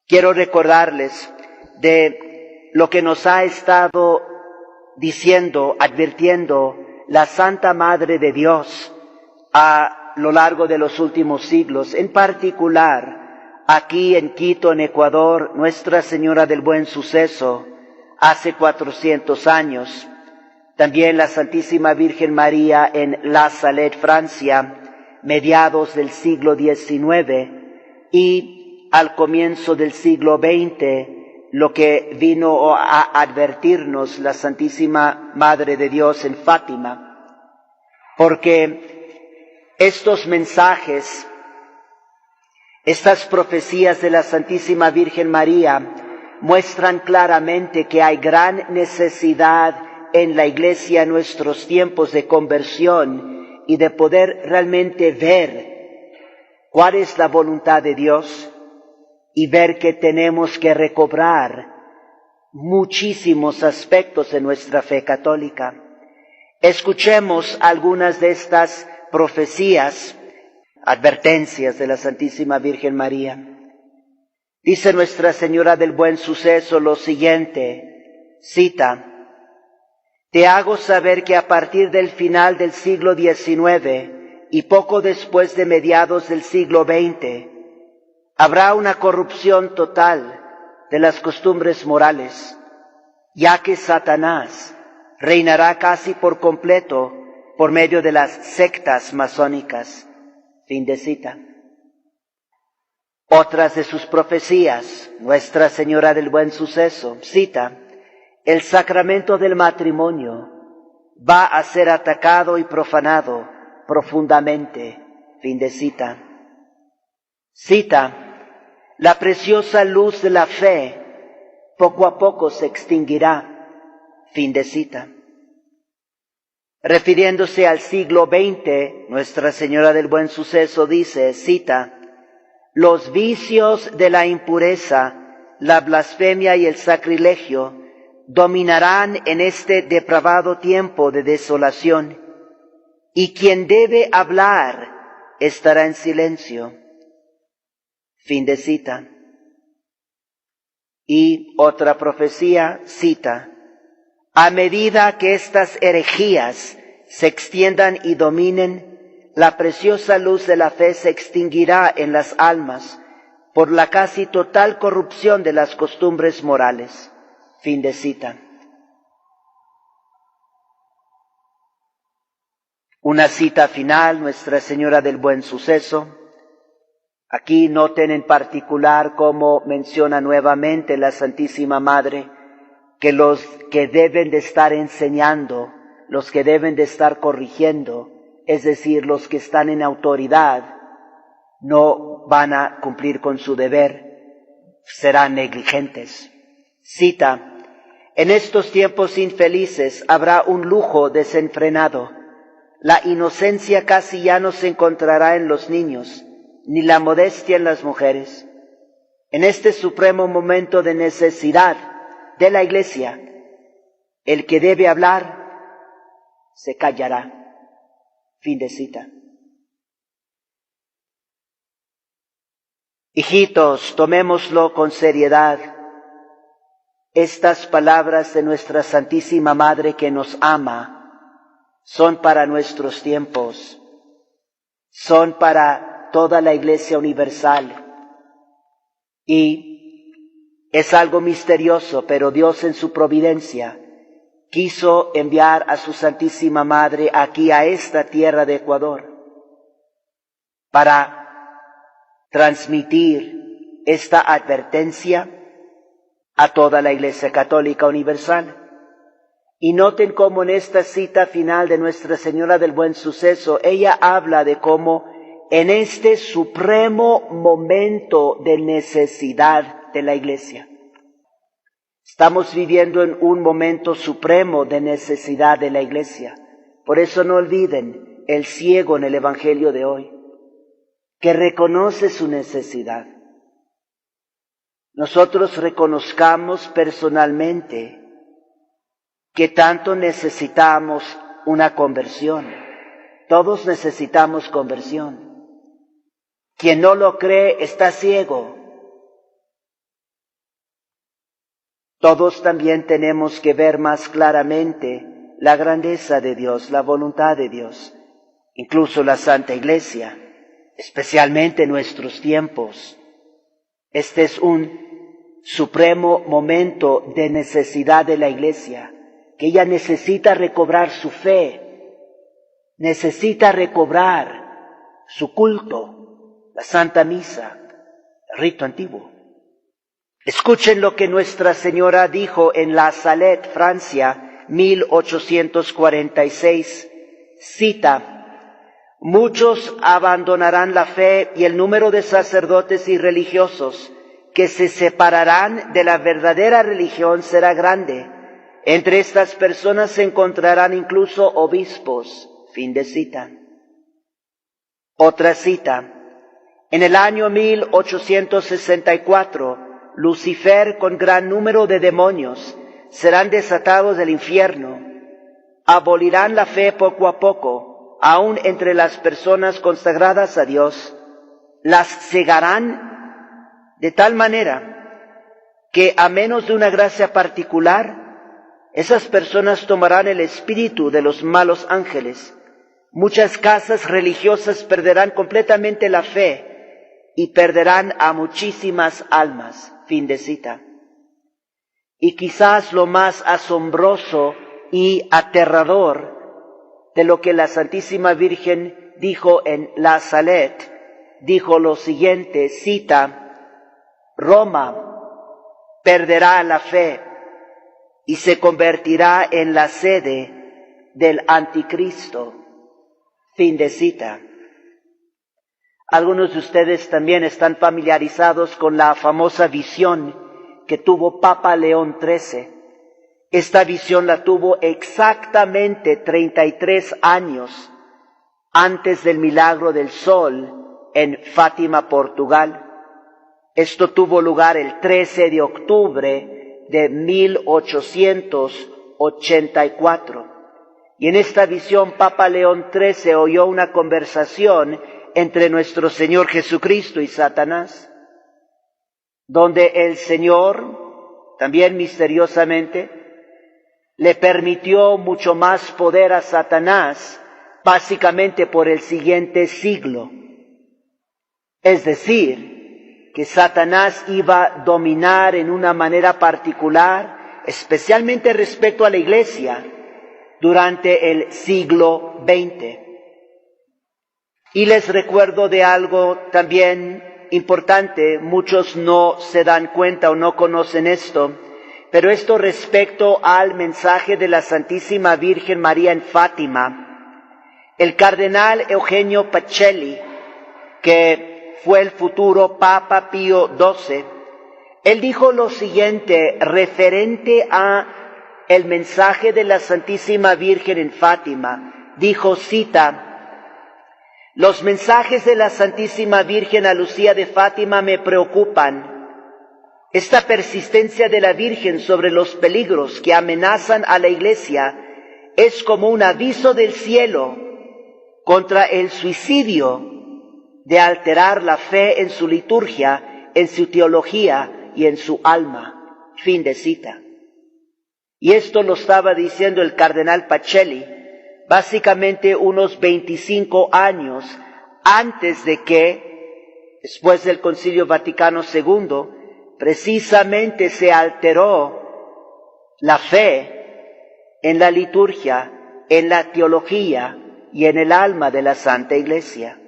Quiero recordarles de lo que nos ha estado diciendo, advirtiendo la Santa Madre de Dios a lo largo de los últimos siglos, en particular aquí en Quito, en Ecuador, Nuestra Señora del Buen Suceso, hace 400 años, también la Santísima Virgen María en La Salette, Francia, mediados del siglo XIX, y al comienzo del siglo XX, lo que vino a advertirnos la Santísima Madre de Dios en Fátima, porque estos mensajes, estas profecías de la Santísima Virgen María muestran claramente que hay gran necesidad en la Iglesia en nuestros tiempos de conversión y de poder realmente ver cuál es la voluntad de Dios y ver que tenemos que recobrar muchísimos aspectos de nuestra fe católica. Escuchemos algunas de estas profecías, advertencias de la Santísima Virgen María. Dice Nuestra Señora del Buen Suceso lo siguiente, cita: «Te hago saber que a partir del final del siglo XIX y poco después de mediados del siglo XX, habrá una corrupción total de las costumbres morales, ya que Satanás reinará casi por completo por medio de las sectas masónicas». Fin de cita. Otras de sus profecías, Nuestra Señora del Buen Suceso, cita: «El sacramento del matrimonio va a ser atacado y profanado profundamente». Fin de cita. Cita: «La preciosa luz de la fe poco a poco se extinguirá». Fin de cita. Refiriéndose al siglo XX, Nuestra Señora del Buen Suceso dice, cita: «Los vicios de la impureza, la blasfemia y el sacrilegio dominarán en este depravado tiempo de desolación, y quien debe hablar estará en silencio». Fin de cita. Y otra profecía cita: «A medida que estas herejías se extiendan y dominen, la preciosa luz de la fe se extinguirá en las almas por la casi total corrupción de las costumbres morales». Fin de cita. Una cita final, Nuestra Señora del Buen Suceso. Aquí noten en particular cómo menciona nuevamente la Santísima Madre que los que deben de estar enseñando, los que deben de estar corrigiendo, es decir, los que están en autoridad, no van a cumplir con su deber, serán negligentes. Cita: «En estos tiempos infelices habrá un lujo desenfrenado. La inocencia casi ya no se encontrará en los niños, ni la modestia en las mujeres. En este supremo momento de necesidad de la Iglesia, el que debe hablar se callará». Fin de cita. Hijitos, tomémoslo con seriedad. Estas palabras de nuestra Santísima Madre que nos ama son para nuestros tiempos, son para toda la Iglesia universal. Y es algo misterioso, pero Dios en su providencia quiso enviar a su Santísima Madre aquí a esta tierra de Ecuador para transmitir esta advertencia a toda la Iglesia Católica Universal. Y noten cómo en esta cita final de Nuestra Señora del Buen Suceso, ella habla de cómo en este supremo momento de necesidad de la Iglesia, estamos viviendo en un momento supremo de necesidad de la Iglesia. Por eso no olviden el ciego en el Evangelio de hoy, que reconoce su necesidad. Nosotros reconozcamos personalmente que tanto necesitamos una conversión. Todos necesitamos conversión. Quien no lo cree está ciego. Todos también tenemos que ver más claramente la grandeza de Dios, la voluntad de Dios, incluso la Santa Iglesia, especialmente en nuestros tiempos. Este es un supremo momento de necesidad de la Iglesia, que ella necesita recobrar su fe, necesita recobrar su culto, la Santa Misa, el rito antiguo. Escuchen lo que Nuestra Señora dijo en La Salette, Francia, 1846. Cita: muchos abandonarán la fe y el número de sacerdotes y religiosos que se separarán de la verdadera religión será grande. Entre estas personas se encontrarán incluso obispos. Fin de cita. Otra cita: en el año 1864, Lucifer con gran número de demonios serán desatados del infierno. Abolirán la fe poco a poco, aun entre las personas consagradas a Dios. Las cegarán de tal manera que a menos de una gracia particular, esas personas tomarán el espíritu de los malos ángeles. Muchas casas religiosas perderán completamente la fe y perderán a muchísimas almas. Fin de cita. Y quizás lo más asombroso y aterrador de lo que la Santísima Virgen dijo en La Salette, dijo lo siguiente, cita: Roma perderá la fe y se convertirá en la sede del anticristo. Fin de cita. Algunos de ustedes también están familiarizados con la famosa visión que tuvo Papa León XIII. Esta visión la tuvo exactamente 33 años antes del milagro del sol en Fátima, Portugal. Esto tuvo lugar el 13 de octubre de 1884. Y en esta visión Papa León XIII oyó una conversación entre nuestro Señor Jesucristo y Satanás, donde el Señor, también misteriosamente, le permitió mucho más poder a Satanás, básicamente por el siguiente siglo. Es decir, que Satanás iba a dominar en una manera particular, especialmente respecto a la Iglesia, durante el siglo XX. Y les recuerdo de algo también importante, muchos no se dan cuenta o no conocen esto, pero esto respecto al mensaje de la Santísima Virgen María en Fátima. El cardenal Eugenio Pacelli, que fue el futuro Papa Pío XII, él dijo lo siguiente referente a el mensaje de la Santísima Virgen en Fátima. Dijo, cita: los mensajes de la Santísima Virgen a Lucía de Fátima me preocupan. Esta persistencia de la Virgen sobre los peligros que amenazan a la Iglesia es como un aviso del cielo contra el suicidio de alterar la fe en su liturgia, en su teología y en su alma. Fin de cita. Y esto lo estaba diciendo el cardenal Pacelli, básicamente unos 25 años antes de que, después del Concilio Vaticano II, precisamente se alteró la fe en la liturgia, en la teología y en el alma de la Santa Iglesia.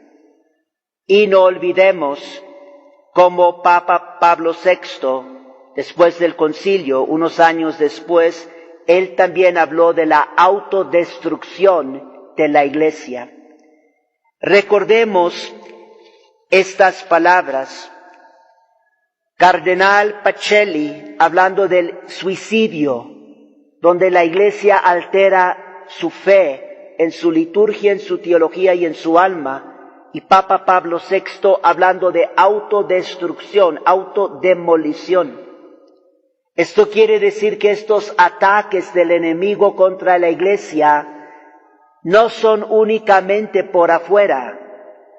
Y no olvidemos cómo Papa Pablo VI, después del concilio, unos años después, él también habló de la autodestrucción de la Iglesia. Recordemos estas palabras. Cardenal Pacelli, hablando del suicidio, donde la Iglesia altera su fe en su liturgia, en su teología y en su alma, y Papa Pablo VI hablando de autodestrucción, autodemolición. Esto quiere decir que estos ataques del enemigo contra la Iglesia no son únicamente por afuera,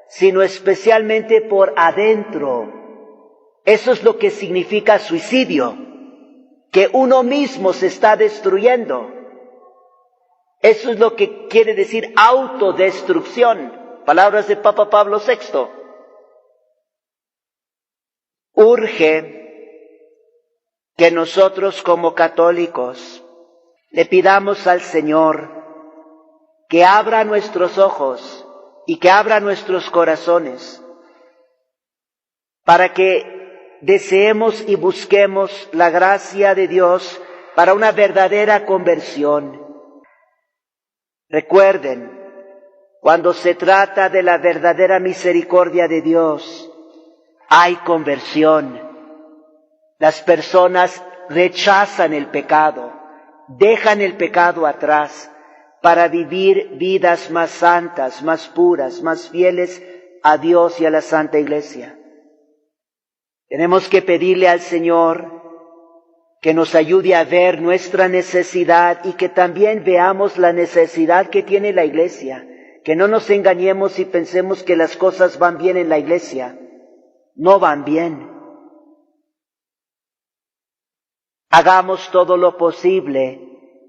sino especialmente por adentro. Eso es lo que significa suicidio, que uno mismo se está destruyendo. Eso es lo que quiere decir autodestrucción. Palabras de Papa Pablo VI. Urge que nosotros como católicos le pidamos al Señor que abra nuestros ojos y que abra nuestros corazones para que deseemos y busquemos la gracia de Dios para una verdadera conversión. Recuerden, cuando se trata de la verdadera misericordia de Dios, hay conversión. Las personas rechazan el pecado, dejan el pecado atrás para vivir vidas más santas, más puras, más fieles a Dios y a la Santa Iglesia. Tenemos que pedirle al Señor que nos ayude a ver nuestra necesidad y que también veamos la necesidad que tiene la Iglesia. Que no nos engañemos y pensemos que las cosas van bien en la Iglesia. No van bien. Hagamos todo lo posible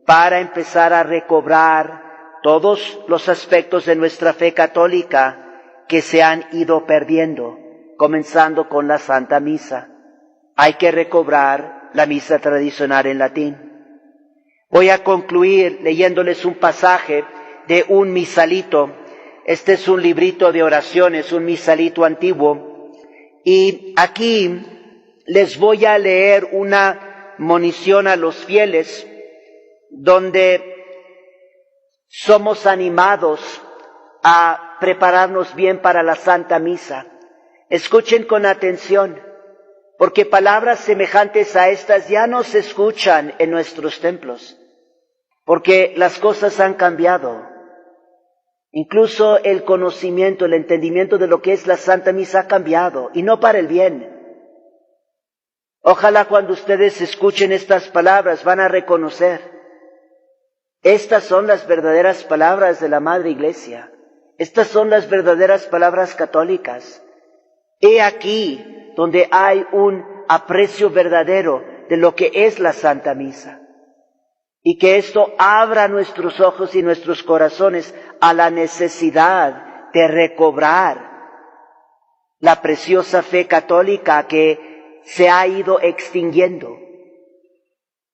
para empezar a recobrar todos los aspectos de nuestra fe católica que se han ido perdiendo, comenzando con la Santa Misa. Hay que recobrar la misa tradicional en latín. Voy a concluir leyéndoles un pasaje de un misalito. Este es un librito de oraciones, un misalito antiguo. Y aquí les voy a leer una monición a los fieles, donde somos animados a prepararnos bien para la Santa Misa. Escuchen con atención, porque palabras semejantes a estas ya no se escuchan en nuestros templos, porque las cosas han cambiado. Incluso el conocimiento, el entendimiento de lo que es la Santa Misa ha cambiado, y no para el bien. Ojalá cuando ustedes escuchen estas palabras van a reconocer, estas son las verdaderas palabras de la Madre Iglesia, estas son las verdaderas palabras católicas. He aquí donde hay un aprecio verdadero de lo que es la Santa Misa. Y que esto abra nuestros ojos y nuestros corazones a la necesidad de recobrar la preciosa fe católica que se ha ido extinguiendo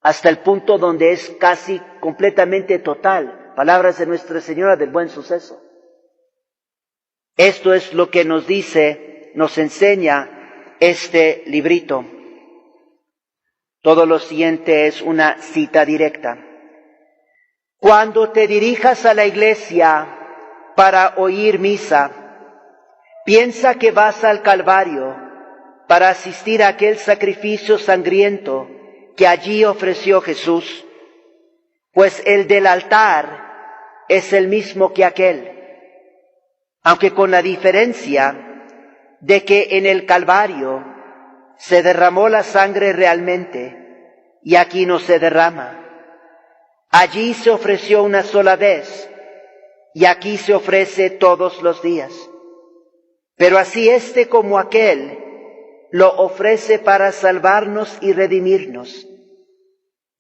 hasta el punto donde es casi completamente total. Palabras de Nuestra Señora del Buen Suceso. Esto es lo que nos dice, nos enseña este librito. Todo lo siguiente es una cita directa. Cuando te dirijas a la iglesia para oír misa, piensa que vas al Calvario para asistir a aquel sacrificio sangriento que allí ofreció Jesús, pues el del altar es el mismo que aquel, aunque con la diferencia de que en el Calvario se derramó la sangre realmente y aquí no se derrama. Allí se ofreció una sola vez y aquí se ofrece todos los días. Pero así este como aquel lo ofrece para salvarnos y redimirnos.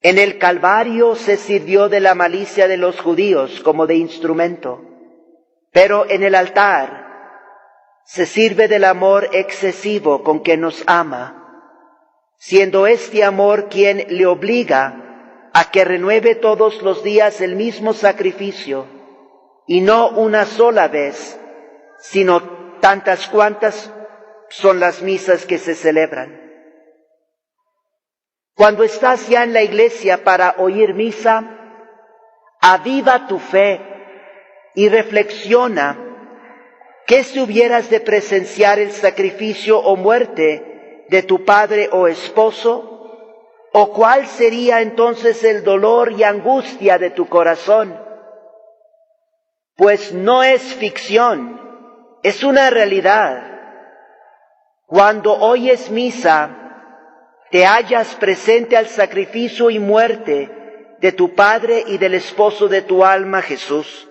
En el Calvario se sirvió de la malicia de los judíos como de instrumento, pero en el altar se sirve del amor excesivo con que nos ama, siendo este amor quien le obliga a que renueve todos los días el mismo sacrificio, y no una sola vez, sino tantas cuantas son las misas que se celebran. Cuando estás ya en la iglesia para oír misa, aviva tu fe y reflexiona que si hubieras de presenciar el sacrificio o muerte de tu padre o esposo, o cuál sería entonces el dolor y angustia de tu corazón. Pues no es ficción, es una realidad. Cuando oyes misa, te hallas presente al sacrificio y muerte de tu Padre y del esposo de tu alma, Jesús.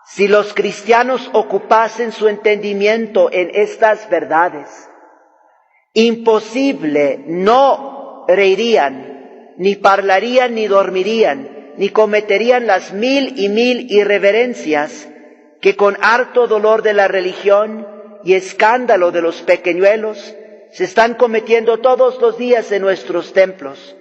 Si los cristianos ocupasen su entendimiento en estas verdades, Imposible, no reirían, ni parlarían, ni dormirían, ni cometerían las mil y mil irreverencias que con harto dolor de la religión y escándalo de los pequeñuelos se están cometiendo todos los días en nuestros templos.